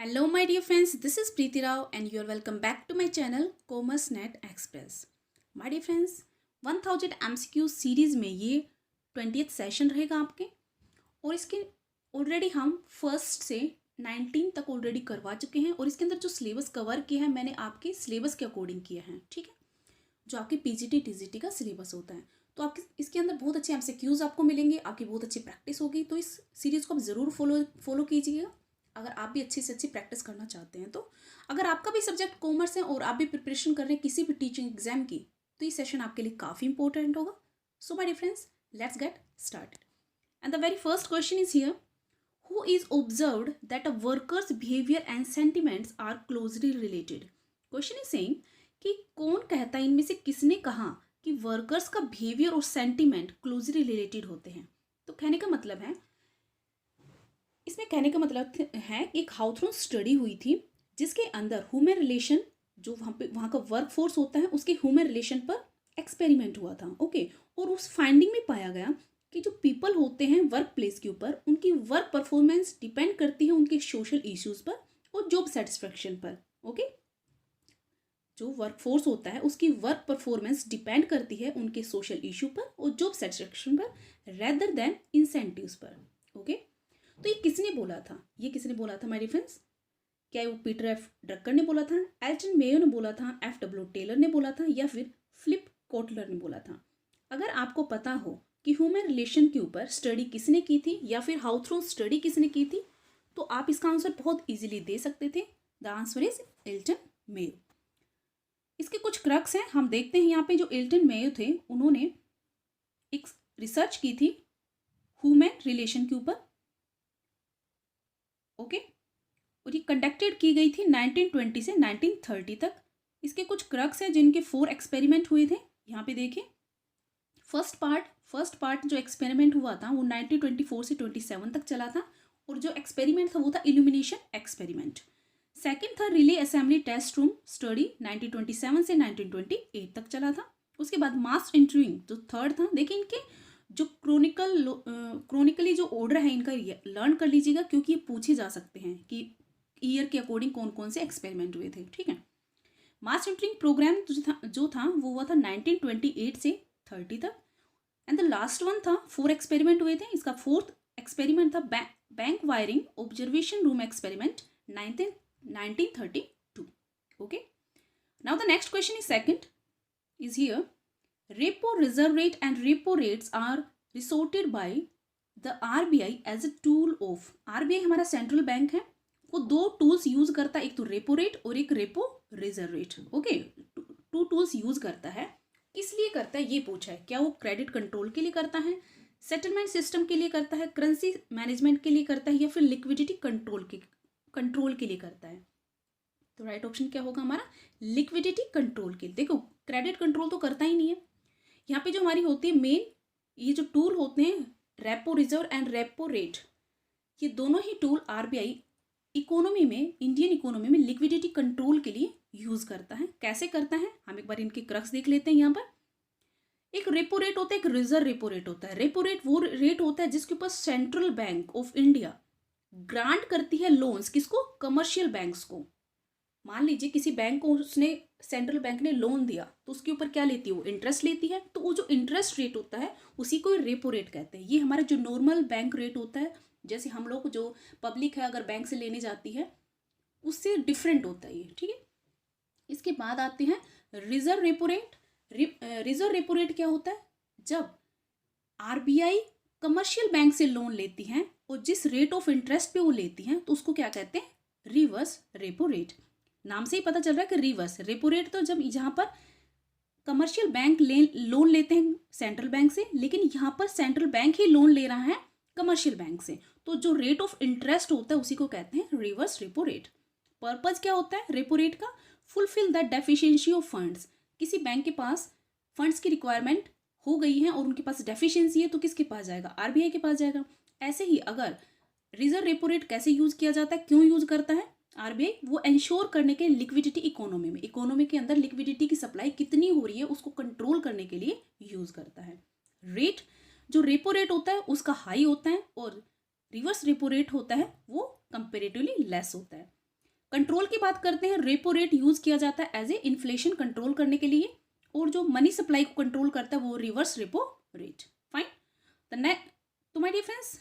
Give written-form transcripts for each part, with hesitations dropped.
Hello my dear friends, this is Preeti Rao and you are welcome back to my channel Commerce Net Express. My dear friends, 1000 MCQ series में ये 20th session रहेगा आपके और इसके already हम first से 19 तक already करवा चुके हैं और इसके अंदर जो सिलेबस कवर किया है मैंने आपके सिलेबस के अकॉर्डिंग किया है, ठीक है, जो आपके पीजीटी टीजीटी का सिलेबस होता है। तो आपके इसके अंदर बहुत अच्छे एमसीक्यूज़ आपको मिलेंगे, आपकी बहुत अच्छी प्रैक्टिस होगी। तो इस सीरीज़ को आप ज़रूर फॉलो कीजिएगा अगर आप भी अच्छी से अच्छी प्रैक्टिस करना चाहते हैं। तो अगर आपका भी सब्जेक्ट कॉमर्स है और आप भी प्रिपरेशन कर रहे हैं किसी भी टीचिंग एग्जाम की, तो ये सेशन आपके लिए काफ़ी इंपॉर्टेंट होगा। So my dear friends, let's get started and the very first question is here, who is observed that a worker's behavior and sentiments are closely related। Question is saying कि कौन कहता है, इनमें से किसने कहा कि वर्कर्स का बिहेवियर और सेंटिमेंट क्लोजली रिलेटेड होते हैं। तो कहने का मतलब है, इसमें कहने का मतलब है कि एक हाउथर्न स्टडी हुई थी जिसके अंदर ह्यूमन रिलेशन, जो वहाँ का वर्क फोर्स होता है उसके ह्यूमन रिलेशन पर एक्सपेरिमेंट हुआ था। ओके, और उस फाइंडिंग में पाया गया कि जो पीपल होते हैं वर्क प्लेस के ऊपर, उनकी वर्क परफॉर्मेंस डिपेंड करती है उनके सोशल इश्यूज पर और जॉब सेटिस्फेक्शन पर। ओके, जो वर्क फोर्स होता है उसकी वर्क परफॉर्मेंस डिपेंड करती है उनके सोशल इशू पर और जॉब सेटिस्फेक्शन पर रेदर देन इंसेंटिव्स पर। ओके, तो ये किसने बोला था? ये किसने बोला था माय डियर फ्रेंड्स? क्या वो पीटर एफ ड्रकर ने बोला था, एल्टन मेयो ने बोला था, एफ.डब्ल्यू. टेलर ने बोला था, या फिर फिलिप कोटलर ने बोला था? अगर आपको पता हो कि ह्यूमन रिलेशन के ऊपर स्टडी किसने की थी या फिर हाउथर्न स्टडी किसने की थी, तो आप इसका आंसर बहुत इजीली दे सकते थे। The answer is Elton Mayo. इसके कुछ क्रक्स हैं, हम देखते हैं। यहाँ पे जो एल्टन मेयो थे उन्होंने एक रिसर्च की थी ह्यूमन रिलेशन के ऊपर। ओके, और ये कंडक्टेड की गई थी 1920 से 1930 तक। इसके कुछ क्रक्स हैं जिनके 4 एक्सपेरिमेंट हुए थे। यहाँ पे देखिए, फर्स्ट पार्ट जो एक्सपेरिमेंट हुआ था वो 1924 से 27 तक चला था और जो एक्सपेरिमेंट था वो था इल्यूमिनेशन एक्सपेरिमेंट। सेकंड था relay assembly test room study, 1927 से 1928 तक चला था। उसके बाद मास इंटरव्यूइंग जो थर्ड था। देखिए, इनके जो क्रोनिकली जो ऑर्डर है इनका लर्न कर लीजिएगा, क्योंकि ये पूछे जा सकते हैं कि ईयर के अकॉर्डिंग कौन कौन से एक्सपेरिमेंट हुए थे, ठीक है। मास इंटरिंग प्रोग्राम जो था वो हुआ था 1928 से 30 तक। एंड द लास्ट वन था, 4 एक्सपेरिमेंट हुए थे। इसका 4th एक्सपेरिमेंट था bank wiring observation room experiment, 1932। Okay, now the next question is second is here, repo reserve rate and repo rates are resorted by the RBI as a tool of। RBI हमारा central bank है, वो 2 tools use करता है, एक तो repo rate और एक repo reserve rate. Okay, 2 tools use करता है। किस लिए करता है ये पूछा है। क्या वो क्रेडिट कंट्रोल के लिए करता है, सेटलमेंट सिस्टम के लिए करता है, करेंसी मैनेजमेंट के लिए करता है, या फिर लिक्विडिटी कंट्रोल के लिए करता है? तो राइट ऑप्शन क्या होगा हमारा, लिक्विडिटी कंट्रोल के लिए। देखो, क्रेडिट कंट्रोल तो करता ही नहीं है। यहाँ पे जो हमारी होती है मेन, ये जो टूल होते हैं repo reserve and repo rate, ये दोनों ही टूल आरबीआई इकोनॉमी में, इंडियन इकोनॉमी में लिक्विडिटी कंट्रोल के लिए यूज करता है। कैसे करता है हम एक बार इनके क्रक्स देख लेते हैं। यहाँ पर एक रेपो रेट होता है, एक रिजर्व रेपो रेट होता है। रेपो रेट वो रेट होता है जिसके ऊपर central bank of India grant करती है लोन्स, किसको, कमर्शियल बैंक्स को। मान लीजिए किसी बैंक को उसने, सेंट्रल बैंक ने लोन दिया, तो उसके ऊपर क्या लेती है, वो इंटरेस्ट लेती है। तो वो जो इंटरेस्ट रेट होता है उसी को रेपो रेट कहते हैं। ये हमारा जो नॉर्मल बैंक रेट होता है, जैसे हम लोग जो पब्लिक है अगर बैंक से लेने जाती है उससे डिफरेंट होता है ये, ठीक है। इसके बाद आते हैं reserve repo rate. Reserve repo rate क्या होता है, जब आरबीआई कमर्शियल बैंक से लोन लेती है और जिस रेट ऑफ इंटरेस्ट पे वो लेती हैं तो उसको क्या कहते हैं, रिवर्स रेपो रेट। नाम से ही पता चल रहा है कि रिवर्स रेपो रेट, तो जब जहाँ पर कमर्शियल बैंक लोन लेते हैं सेंट्रल बैंक से, लेकिन यहाँ पर सेंट्रल बैंक ही लोन ले रहा है कमर्शियल बैंक से, तो जो रेट ऑफ इंटरेस्ट होता है उसी को कहते हैं रिवर्स रेपो रेट। पर्पज क्या होता है रेपो रेट का, fulfil the deficiency of funds. किसी बैंक के पास फंड्स की रिक्वायरमेंट हो गई है और उनके पास डेफिशिएंसी है, तो किसके पास जाएगा, आरबीआई के पास जाएगा। ऐसे ही अगर रिजर्व रेपो रेट कैसे यूज किया जाता है, क्यों यूज करता है आरबीआई, वो इंश्योर करने के लिक्विडिटी इकोनॉमी में, इकोनॉमी के अंदर लिक्विडिटी की सप्लाई कितनी हो रही है उसको कंट्रोल करने के लिए यूज करता है। रेट, जो रेपो रेट होता है उसका हाई होता है और रिवर्स रेपो रेट होता है वो कंपेरेटिवली लेस होता है। कंट्रोल की बात करते हैं, रेपो रेट यूज किया जाता है एज ए इन्फ्लेशन कंट्रोल करने के लिए, और जो मनी सप्लाई को कंट्रोल करता है वो रिवर्स रेपो रेट। फाइन। तो माय डियर फ्रेंड्स,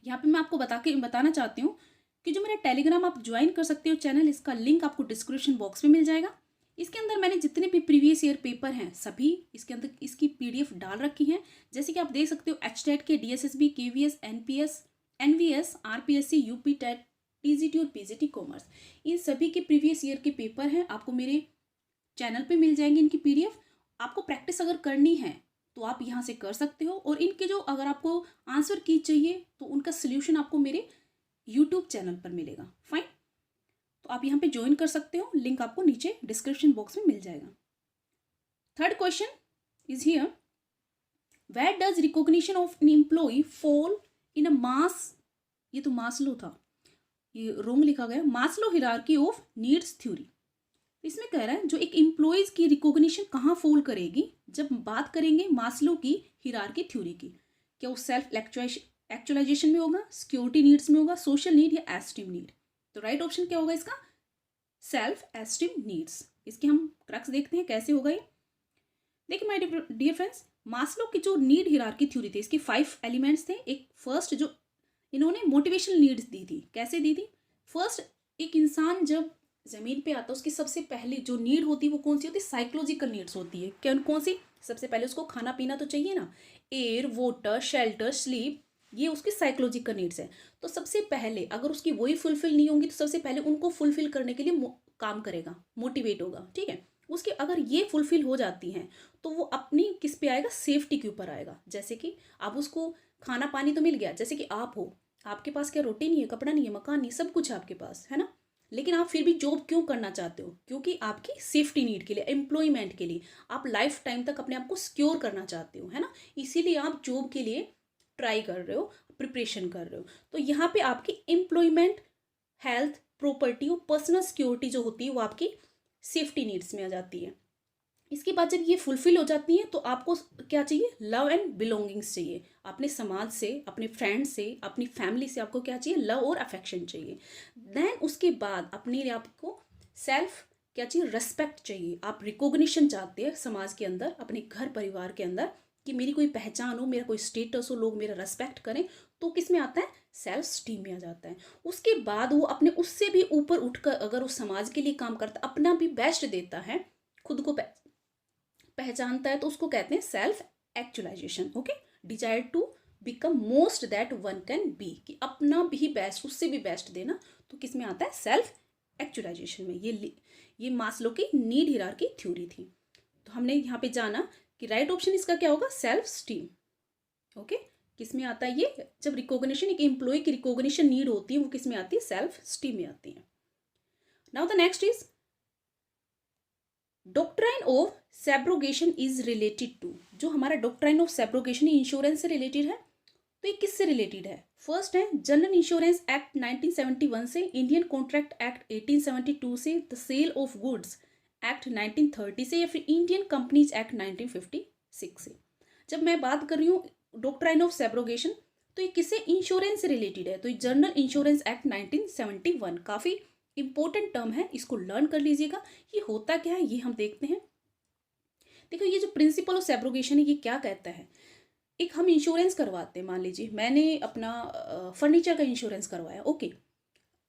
यहाँ पे मैं आपको बताना चाहती हूँ कि जो मेरा टेलीग्राम आप ज्वाइन कर सकते हो चैनल, इसका लिंक आपको डिस्क्रिप्शन बॉक्स में मिल जाएगा। इसके अंदर मैंने जितने भी प्रीवियस ईयर पेपर हैं सभी इसके अंदर इसकी पीडीएफ डाल रखी हैं। जैसे कि आप देख सकते हो एचटेट के, DSSB, KVS, NPS, NVS, RPSC, UP TET, TGT और पीजीटी कॉमर्स, इन सभी के प्रीवियस ईयर के पेपर हैं, आपको मेरे चैनल पे मिल जाएंगे इनकी पीडीएफ। आपको प्रैक्टिस अगर करनी है तो आप यहाँ से कर सकते हो, और इनके जो अगर आपको आंसर की चाहिए तो उनका सोल्यूशन आपको मेरे यूट्यूब चैनल पर मिलेगा। फाइन। तो आप यहाँ पे ज्वाइन कर सकते हो, लिंक आपको नीचे डिस्क्रिप्शन बॉक्स में मिल जाएगा। Third question is here, where does recognition of an employ fall in a mass, ये तो मास्लो था, ये रोंग लिखा गया, Maslow hierarchy of needs theory. इसमें कह रहा है जो एक एम्प्लॉयज की रिकॉग्निशन कहाँ फॉल करेगी, जब बात करेंगे मास्लो की हिरार्की थ्योरी की। क्या वो सेल्फ एक्चुअलाइजेशन में होगा, सिक्योरिटी नीड्स में होगा, सोशल नीड या एस्टीम नीड? तो राइट ऑप्शन क्या होगा इसका, सेल्फ एस्टीम नीड्स। इसके हम क्रक्स देखते हैं कैसे होगा ये। देखिए माय डियर फ्रेंड्स, मास्लो की जो नीड हिरार्की थ्योरी थी, इसके 5 एलिमेंट्स थे। एक फर्स्ट जो इन्होंने मोटिवेशनल नीड्स दी थी, कैसे दी थी? फर्स्ट, एक इंसान जब जमीन पे आता है उसकी सबसे पहली जो नीड होती है वो कौन सी होती है? साइकोलॉजिकल नीड्स होती है। क्या कौन सी? सबसे पहले उसको खाना पीना तो चाहिए ना, एयर, वाटर, शेल्टर, स्लीप, ये उसकी साइकोलॉजिकल नीड्स है। तो सबसे पहले अगर उसकी वही फुलफिल नहीं होंगी तो सबसे पहले उनको फुलफिल करने के लिए काम करेगा, मोटिवेट होगा। ठीक है, उसके अगर ये फुलफिल हो जाती हैं तो वो अपनी किस पे आएगा? सेफ्टी के ऊपर आएगा। जैसे कि अब उसको खाना पानी तो मिल गया, जैसे कि आप हो, आपके पास क्या रोटी नहीं है, कपड़ा नहीं है, मकान नहीं, सब कुछ है आपके पास, है ना, लेकिन आप फिर भी जॉब क्यों करना चाहते हो? क्योंकि आपकी सेफ्टी नीड के लिए, एम्प्लॉयमेंट के लिए, आप लाइफ टाइम तक अपने आप को सिक्योर करना चाहते हो, है ना, इसीलिए आप जॉब के लिए ट्राई कर रहे हो, प्रिपरेशन कर रहे हो। तो यहाँ पे आपकी एम्प्लॉयमेंट, हेल्थ, प्रॉपर्टी और पर्सनल सिक्योरिटी जो होती है वो आपकी सेफ्टी नीड्स में आ जाती है। इसके बाद जब ये फुलफिल हो जाती हैं तो आपको क्या चाहिए? लव एंड बिलोंगिंग्स चाहिए। अपने समाज से, अपने फ्रेंड से, अपनी फैमिली से आपको क्या चाहिए? लव और अफेक्शन चाहिए। देन उसके बाद अपने आपको सेल्फ क्या चाहिए? रेस्पेक्ट चाहिए। आप रिकॉग्निशन चाहते हैं समाज के अंदर, अपने घर परिवार के अंदर, कि मेरी कोई पहचान हो, मेरा कोई स्टेटस हो, लोग मेरा रेस्पेक्ट करें। तो किस में आता है? सेल्फ स्टीम में आ जाता है। उसके बाद वो अपने उससे भी ऊपर उठकर अगर उस समाज के लिए काम करता, अपना भी बेस्ट देता है, खुद को पहचानता है, तो उसको कहते हैं self actualisation. Okay, desire to become most that one can be, कि अपना भी बेस्ट, उससे भी बेस्ट देना। तो किस में आता है? सेल्फ एक्चुअलाइजेशन में। ये मास्लो की नीड हिरार्की थ्योरी थी। तो हमने यहाँ पे जाना कि राइट ऑप्शन इसका क्या होगा? Self esteem. ओके, किस में आता है ये? जब रिकॉग्निशन, एक एम्प्लॉय की रिकॉग्निशन नीड होती है वो किस में आती है? सेल्फ स्टीम में आती है। Now the next is doctrine of subrogation is related to. जो हमारा डॉक्ट्राइन ऑफ सैब्रोगेशन इंश्योरेंस से रिलेटेड है, तो ये किससे रिलेटेड है? फर्स्ट है जनरल इंश्योरेंस एक्ट 1971 से, इंडियन कॉन्ट्रैक्ट एक्ट 1872 से, the sale of goods act 1930 से, या फिर इंडियन कंपनीज एक्ट 1956 से। जब मैं बात कर रही हूँ डॉक्ट्राइन ऑफ सैब्रोगेशन, तो ये किससे? इंश्योरेंस से रिलेटेड है। तो ये जनरल इंश्योरेंस एक्ट 1971 काफ़ी इंपॉर्टेंट टर्म है, इसको लर्न कर लीजिएगा। ये होता क्या है ये हम देखते हैं। देखो, ये जो प्रिंसिपल ऑफ सैब्रोगेशन है ये क्या कहता है? एक हम इंश्योरेंस करवाते हैं, मान लीजिए मैंने अपना फर्नीचर का इंश्योरेंस करवाया। ओके,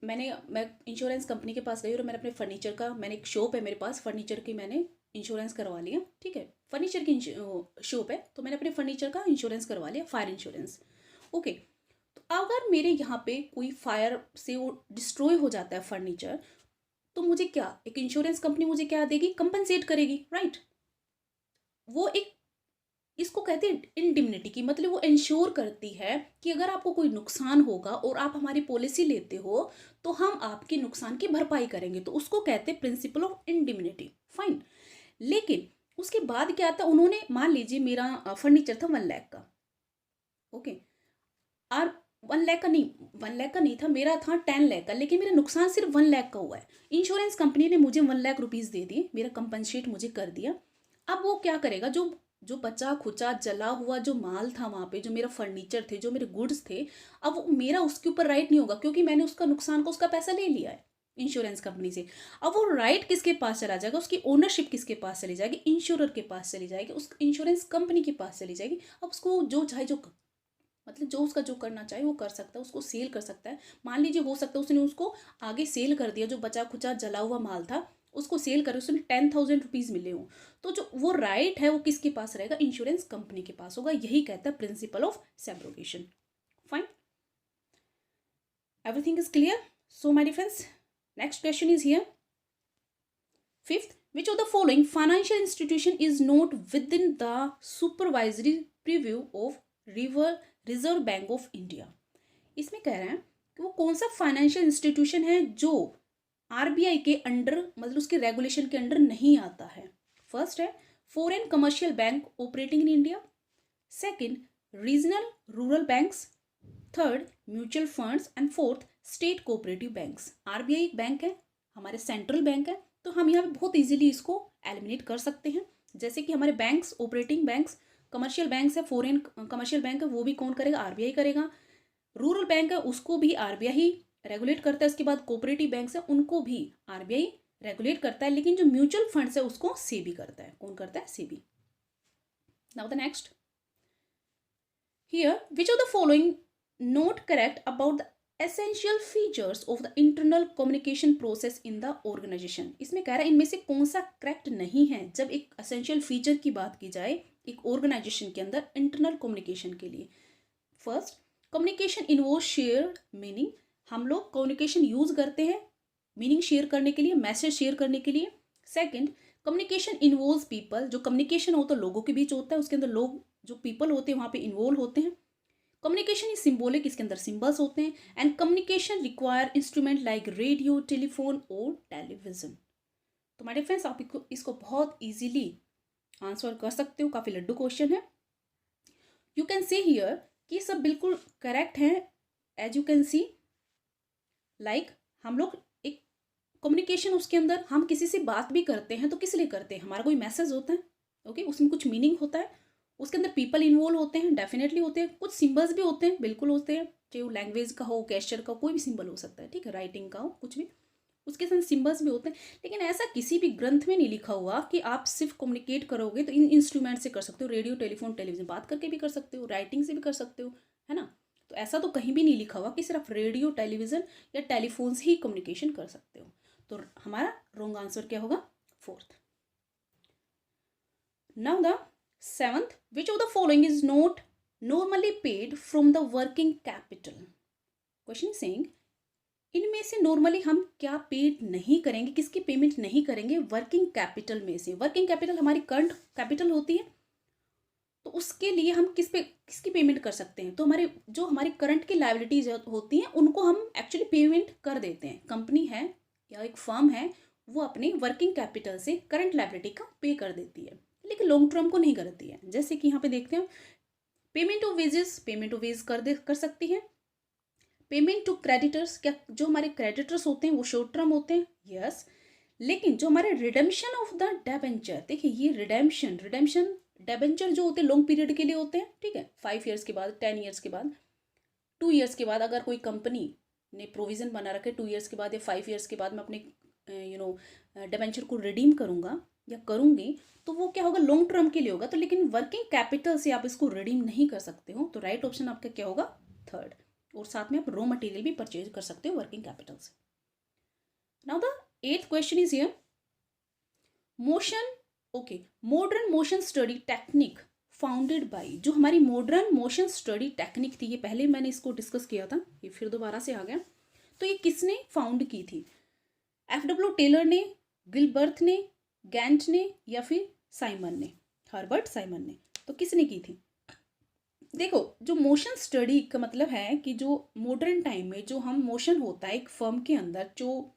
मैं इंश्योरेंस कंपनी के पास गई और मैंने अपने फर्नीचर का, मैंने एक शॉप है मेरे पास फर्नीचर की, मैंने इंश्योरेंस करवा लिया। ठीक है, फर्नीचर की शॉप है तो मैंने अपने फर्नीचर का इंश्योरेंस करवा लिया, फायर इंश्योरेंस। ओके, तो अगर मेरे यहाँ पे कोई फायर से वो डिस्ट्रॉय हो जाता है फर्नीचर, तो मुझे क्या, एक इंश्योरेंस कंपनी मुझे क्या देगी? कंपनसेट करेगी, राइट। वो एक, इसको कहते हैं इंडिमनिटी की, मतलब वो इंश्योर करती है कि अगर आपको कोई नुकसान होगा और आप हमारी पॉलिसी लेते हो तो हम आपके नुकसान की भरपाई करेंगे। तो उसको कहते हैं प्रिंसिपल ऑफ इंडिमनिटी। फाइन। लेकिन उसके बाद क्या आता है? उन्होंने, मान लीजिए मेरा फर्नीचर था 1 लाख का। ओके, और 1 लाख का नहीं, 1 लाख का नहीं था, मेरा था 10 लाख का, लेकिन मेरा नुकसान सिर्फ 1 लाख का हुआ है। इंश्योरेंस कंपनी ने मुझे 1 लाख रुपीज़ दे दिए, मेरा कंपनसेट मुझे कर दिया। अब वो क्या करेगा? जो जो बचा खुचा जला हुआ जो माल था वहाँ पे, जो मेरा फर्नीचर थे, जो मेरे गुड्स थे, अब वो मेरा उसके ऊपर राइट नहीं होगा, क्योंकि मैंने उसका नुकसान का उसका पैसा ले लिया है। इंश्योरेंस कंपनी से। अब वो राइट किसके पास चला जाएगा, उसकी ओनरशिप किसके पास चली जाएगी, इंश्योरर के पास चली जाएगी, उस इंश्योरेंस कंपनी के पास चली जाएगी। अब उसको जो चाहे जो मतलब जो उसका जो करना चाहे वो कर सकता है, उसको सेल कर सकता है। मान लीजिए हो सकता है उसने उसको आगे सेल कर दिया, जो बचा खुचा जला हुआ माल था उसको सेल कर उसमें 10,000 रुपीज़ मिले हों, तो जो वो राइट है वो किसके पास रहेगा, इंश्योरेंस कंपनी के पास होगा। यही कहता है principle of subrogation. Fine, everything is clear. So my dear friends, next question is here. Fifth, which of the following financial institution is not within the supervisory preview of reserve bank of India. इसमें कह रहे हैं कि वो कौन सा financial institution है जो आरबीआई के अंडर, मतलब उसके रेगुलेशन के अंडर नहीं आता है। फर्स्ट है foreign commercial bank operating in India, second regional rural banks, third mutual funds and fourth state cooperative banks. RBI एक बैंक है, हमारे सेंट्रल बैंक है, तो हम यहाँ पे बहुत इजीली इसको एलिमिनेट कर सकते हैं। जैसे कि हमारे banks, operating banks, commercial banks है, फॉरेन कमर्शियल बैंक है, वो भी कौन करेगा, आरबीआई करेगा। रूरल बैंक है, उसको भी आरबीआई ही रेगुलेट करता है। इसके बाद कोऑपरेटिव बैंक्स है, उनको भी आरबीआई रेगुलेट करता है, लेकिन जो म्यूचुअल फंड्स है उसको सेबी करता है। कौन करता है, SEBI. Now the next here, which of the following not correct about the essential features of the internal communication process in the organisation. इसमें कह रहा है इनमें से कौन सा करेक्ट नहीं है जब एक एसेंशियल फीचर की बात की जाए एक ऑर्गेनाइजेशन के अंदर इंटरनल कम्युनिकेशन के लिए। First, communication involve shared meaning. हम लोग कम्युनिकेशन यूज करते हैं मीनिंग शेयर करने के लिए, मैसेज शेयर करने के लिए। Second, communication involve people. जो कम्युनिकेशन होता है लोगों के बीच होता है, उसके अंदर लोग जो पीपल होते हैं वहाँ पे इन्वॉल्व होते हैं। कम्युनिकेशन इज सिंबॉलिक, इसके अंदर सिंबल्स होते हैं। And communication require instrument like radio, telephone और टेलीविजन। तो माय डियर फ्रेंड्स, आप इसको बहुत इजीली आंसर कर सकते हो, काफ़ी लड्डू क्वेश्चन है। यू कैन सी हियर कि सब बिल्कुल करेक्ट है। As you can see like हम लोग एक कम्युनिकेशन, उसके अंदर हम किसी से बात भी करते हैं तो किस लिए करते हैं, हमारा कोई मैसेज होता है, ओके उसमें कुछ मीनिंग होता है, उसके अंदर पीपल इन्वॉल्व होते हैं, डेफिनेटली होते हैं, कुछ सिंबल्स भी होते हैं, बिल्कुल होते हैं, चाहे वो लैंग्वेज का हो, गेस्चर का, कोई भी सिंबल हो सकता है, ठीक है, राइटिंग का हो, कुछ भी, उसके साथ सिंबल्स भी होते हैं। लेकिन ऐसा किसी भी ग्रंथ में नहीं लिखा हुआ कि आप सिर्फ कम्युनिकेट करोगे तो इन इंस्ट्रूमेंट से कर सकते हो, रेडियो, टेलीफोन, टेलीविजन, बात करके भी कर सकते हो, राइटिंग से भी कर सकते हो, है ना। तो ऐसा तो कहीं भी नहीं लिखा हुआ कि सिर्फ रेडियो, टेलीविजन या टेलीफोन से ही कम्युनिकेशन कर सकते हो। तो हमारा रॉन्ग आंसर क्या होगा, fourth. Now the seventh, which of the following is not normally paid from the working capital. Question is saying इनमें से नॉर्मली हम क्या पेड नहीं करेंगे, किसकी पेमेंट नहीं करेंगे, वर्किंग कैपिटल में से। वर्किंग कैपिटल हमारी करंट कैपिटल होती है, तो उसके लिए हम किसकी पेमेंट कर सकते हैं, तो हमारी करंट की लायबिलिटीज होती हैं उनको हम एक्चुअली पेमेंट कर देते हैं। कंपनी है या एक फर्म है, वो अपने वर्किंग कैपिटल से करंट लायबिलिटी का पे कर देती है, लेकिन लॉन्ग टर्म को नहीं करती है। जैसे कि यहाँ पे देखते हैं payment of wages, payment of ways कर सकती है। पेमेंट टू क्रेडिटर्स, क्या जो हमारे क्रेडिटर्स होते हैं वो शॉर्ट टर्म होते हैं, यस। लेकिन जो हमारे रिडेम्पशन ऑफ द डेबेंचर, देखिए ये रिडेम्पशन डेबेंचर जो होते हैं लॉन्ग पीरियड के लिए होते हैं, ठीक है, 5 ईयर्स के बाद, 10 ईयर्स के बाद, 2 ईयर्स के बाद, अगर कोई कंपनी ने प्रोविजन बना रखे 2 ईयर्स के बाद या 5 ईयर्स के बाद मैं अपने डेबेंचर को रिडीम करूंगा या करूंगी, तो वो क्या होगा, लॉन्ग टर्म के लिए होगा। तो लेकिन वर्किंग कैपिटल से आप इसको रिडीम नहीं कर सकते हो, तो राइट ऑप्शन आपका क्या होगा, थर्ड। और साथ में आप रॉ मटेरियल भी परचेज कर सकते हो वर्किंग कैपिटल से। Now the 8th question is here, modern motion study technique founded by. जो हमारी मॉडर्न मोशन स्टडी टेक्निक थी, ये पहले मैंने इसको डिस्कस किया था, ये फिर दोबारा से आ गया। तो ये किसने फाउंड की थी, F.W. टेलर ने, गिलबर्थ ने, गैंट ने, या फिर साइमन ने, हर्बर्ट साइमन ने। तो किसने की थी, देखो जो मोशन स्टडी का मतलब है कि जो मॉडर्न टाइम में जो हम मोशन होता है एक फर्म के अंदर, जो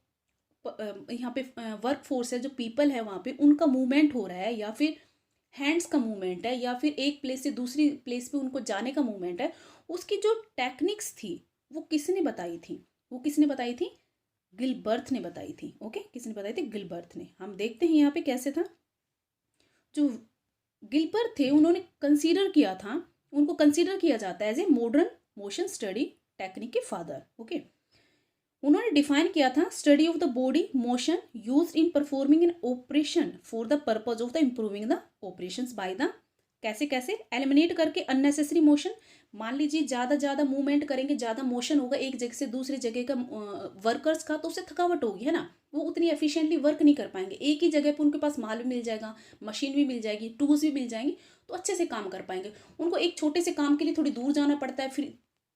यहाँ पे वर्क फोर्स है, जो पीपल है वहाँ पे, उनका मूवमेंट हो रहा है, या फिर हैंड्स का मूवमेंट है, या फिर एक प्लेस से दूसरी प्लेस पे उनको जाने का मूवमेंट है, उसकी जो टेक्निक्स थी वो किसने बताई थी, गिलबर्थ ने बताई थी। ओके, किसने बताई थी, गिलबर्थ ने। हम देखते हैं यहाँ पे कैसे था। जो गिलबर्थ थे उन्होंने उनको कंसीडर किया जाता है as a modern motion study technique के फादर। ओके, उन्होंने डिफाइन किया था study of the body motion used in performing an operation for the purpose of the improving the operations by the, कैसे कैसे, एलिमिनेट करके अननेसेसरी मोशन। मान लीजिए ज़्यादा मूवमेंट करेंगे, ज़्यादा मोशन होगा एक जगह से दूसरी जगह का वर्कर्स का, तो उससे थकावट होगी, है ना, वो उतनी एफिशिएंटली वर्क नहीं कर पाएंगे। एक ही जगह पे उनके पास माल भी मिल जाएगा, मशीन भी मिल जाएगी, टूल्स भी मिल जाएंगे, तो अच्छे से काम कर पाएंगे। उनको एक छोटे से काम के लिए थोड़ी दूर जाना पड़ता है, फिर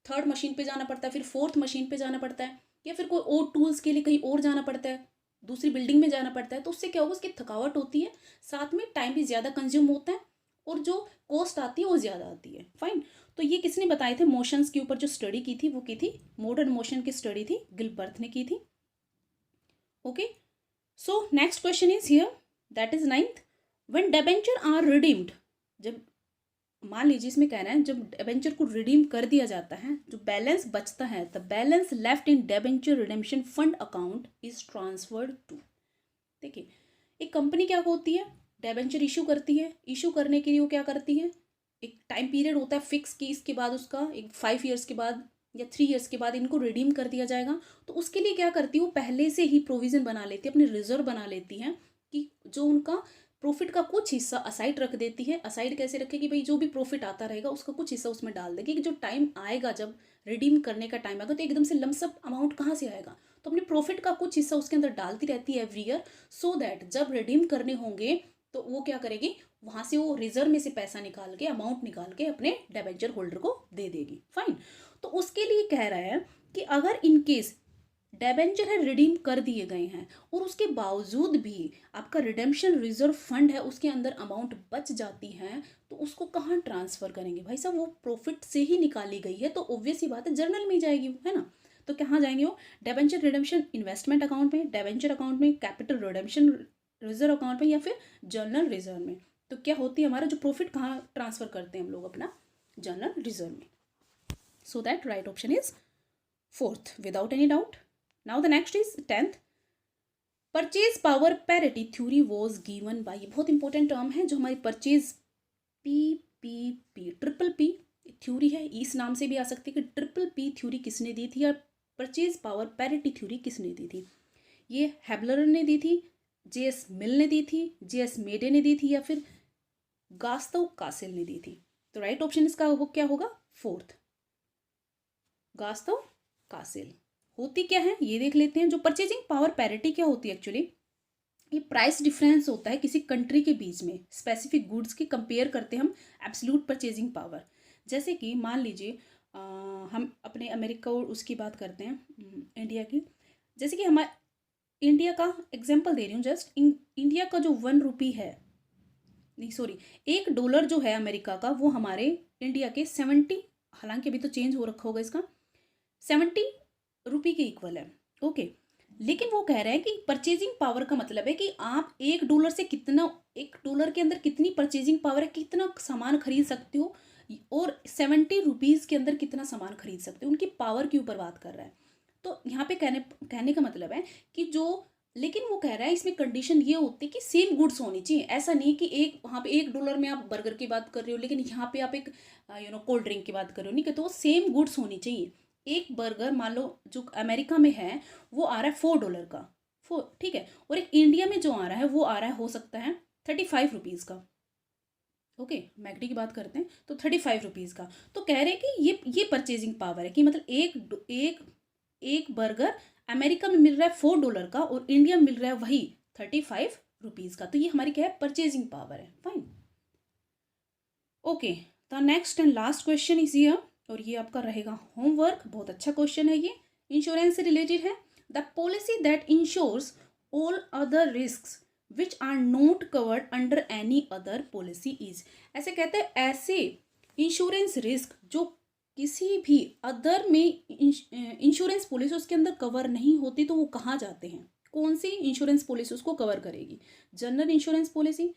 थर्ड मशीन पे जाना पड़ता है, फिर फोर्थ मशीन पे जाना पड़ता है, या फिर कोई और टूल्स के लिए कहीं और जाना पड़ता है, दूसरी बिल्डिंग में जाना पड़ता है। तो उससे क्या होगा, उसकी थकावट होती है, साथ में टाइम भी ज़्यादा कंज्यूम होता है, और जो कॉस्ट आती है वो ज़्यादा आती है। फाइन। तो ये किसने बताए थे, मोशंस के ऊपर जो स्टडी की थी वो की थी मॉडर्न मोशन की स्टडी थी, गिलबर्थ ने की थी। Okay, so next question is here, that is 9th, when debenture are redeemed, जब मान लीजिए इसमें कहना है जब डिबेंचर को रिडीम कर दिया जाता है, जो बैलेंस बचता है, the balance left in debenture redemption fund account is transferred to. देखिए, एक कंपनी क्या होती है, डिबेंचर इशू करती है, इशू करने के लिए वो क्या करती है, एक टाइम पीरियड होता है फिक्स कि इसके बाद उसका एक 5 ईयर्स के बाद या 3 ईयर्स के बाद इनको रिडीम कर दिया जाएगा। तो उसके लिए क्या करती है, वो पहले से ही प्रोविज़न बना लेती है, अपनी रिजर्व बना लेती है कि जो उनका प्रॉफिट का कुछ हिस्सा असाइड रख देती है। असाइड कैसे रखेगी, भाई जो भी प्रॉफिट आता रहेगा उसका कुछ हिस्सा उसमें डाल देगी कि जो टाइम आएगा, जब रिडीम करने का टाइम आएगा, तो एकदम से लमसम अमाउंट कहाँ से आएगा, तो अपने प्रॉफिट का कुछ हिस्सा उसके अंदर डालती रहती है एवरी ईयर, सो दैट जब रिडीम करने होंगे तो वो क्या करेगी, वहाँ से वो रिजर्व में से पैसा निकाल के, अमाउंट निकाल के अपने डिबेंचर होल्डर को दे देगी। फाइन। तो उसके लिए कह रहा है कि अगर इन केस डिबेंचर है रिडीम कर दिए गए हैं और उसके बावजूद भी आपका रिडेम्पशन रिजर्व फंड है उसके अंदर अमाउंट बच जाती है, तो उसको कहाँ ट्रांसफर करेंगे, भाई साहब वो प्रॉफिट से ही निकाली गई है, तो ऑब्वियस ही बात है जर्नल में जाएगी, है ना। तो कहाँ जाएंगे वो, डिबेंचर रिडेम्पशन इन्वेस्टमेंट अकाउंट में, डिबेंचर अकाउंट में, कैपिटल रिडेम्पशन रिजर्व अकाउंट में, या फिर जर्नल रिजर्व में। तो क्या होती है हमारा जो प्रॉफिट कहाँ ट्रांसफर करते हैं हम लोग, अपना जर्नल रिजर्व में। So that right option is 4th without any doubt. Now the next is 10th, purchase power parity theory was given by, ये बहुत इंपॉर्टेंट टर्म है जो हमारी purchase PPP triple P theory है, इस नाम से भी आ सकती है कि ट्रिपल P थ्योरी किसने दी थी, या परचेज पावर पैरिटी थ्योरी किसने दी थी। ये हैबलर ने दी थी, JS मिल ने दी थी, JS मेडे ने दी थी, या फिर गास्तव कासेल ने दी थी। तो राइट ऑप्शन इसका क्या होगा, 4th गास्तव कासेल। होती क्या है ये देख लेते हैं। जो परचेजिंग पावर पैरिटी क्या होती है एक्चुअली, ये प्राइस डिफरेंस होता है किसी कंट्री के बीच में, स्पेसिफिक गुड्स की कंपेयर करते हैं हम एब्सोल्यूट परचेजिंग पावर। जैसे कि मान लीजिए हम अपने अमेरिका और उसकी बात करते हैं, इंडिया की। जैसे कि हमारे इंडिया का एग्जांपल दे रही हूँ जस्ट, इंडिया का जो 1 रुपी है, नहीं सॉरी $1 जो है अमेरिका का, वो हमारे इंडिया के 70, हालांकि अभी तो चेंज हो रखा होगा इसका, 70 रुपये के इक्वल है। ओके, लेकिन वो कह रहे हैं कि परचेजिंग पावर का मतलब है कि आप $1 से कितना, $1 के अंदर कितनी परचेजिंग पावर है, कितना सामान खरीद सकते हो, और 70 रुपीज़ के अंदर कितना सामान खरीद सकते हो, उनकी पावर के ऊपर बात कर रहा है। तो यहाँ पे कहने का मतलब है कि जो, लेकिन वो कह रहा है इसमें कंडीशन ये होती है कि सेम गुड्स होनी चाहिए। ऐसा नहीं कि एक वहाँ पे $1 में आप बर्गर की बात कर रहे हो, लेकिन यहाँ पे आप एक कोल्ड ड्रिंक की बात कर रहे हो, नहीं कि तो सेम गुड्स होनी चाहिए। एक बर्गर मान लो जो अमेरिका में है वो आ रहा है $4 का, ठीक है, और एक इंडिया में जो आ रहा है वो आ रहा है, हो सकता है 35 रुपीज़ का। ओके, मैकडी की बात करते हैं तो 35 रुपीज़ का। तो कह रहे हैं कि ये परचेजिंग पावर है कि मतलब एक बर्गर अमेरिका में मिल रहा है $4 का और इंडिया में मिल रहा है वही 35 रुपीज़ का। तो ये हमारी क्या है, परचेजिंग पावर है। Fine. Okay, the next and last question is here, और ये आपका रहेगा होमवर्क। बहुत अच्छा क्वेश्चन है ये, इंश्योरेंस से रिलेटेड है। The policy that insures all other risks which are not covered under any other policy is, ऐसे कहते हैं ऐसे इंश्योरेंस रिस्क जो किसी भी अदर में इंश्योरेंस पॉलिसी उसके अंदर कवर नहीं होती, तो वो कहाँ जाते हैं, कौन सी इंश्योरेंस पॉलिसी उसको कवर करेगी, general insurance policy,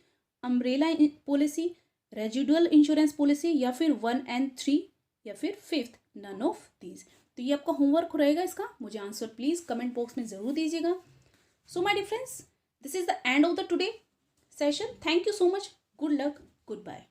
umbrella policy, residual insurance policy, या फिर 1 and 3, या फिर 5th, नन ऑफ दीज। तो ये आपका होमवर्क रहेगा इसका, मुझे आंसर प्लीज़ कमेंट बॉक्स में ज़रूर दीजिएगा। So my dear friends, this is the end of the today session. Thank you so much, good luck, good bye.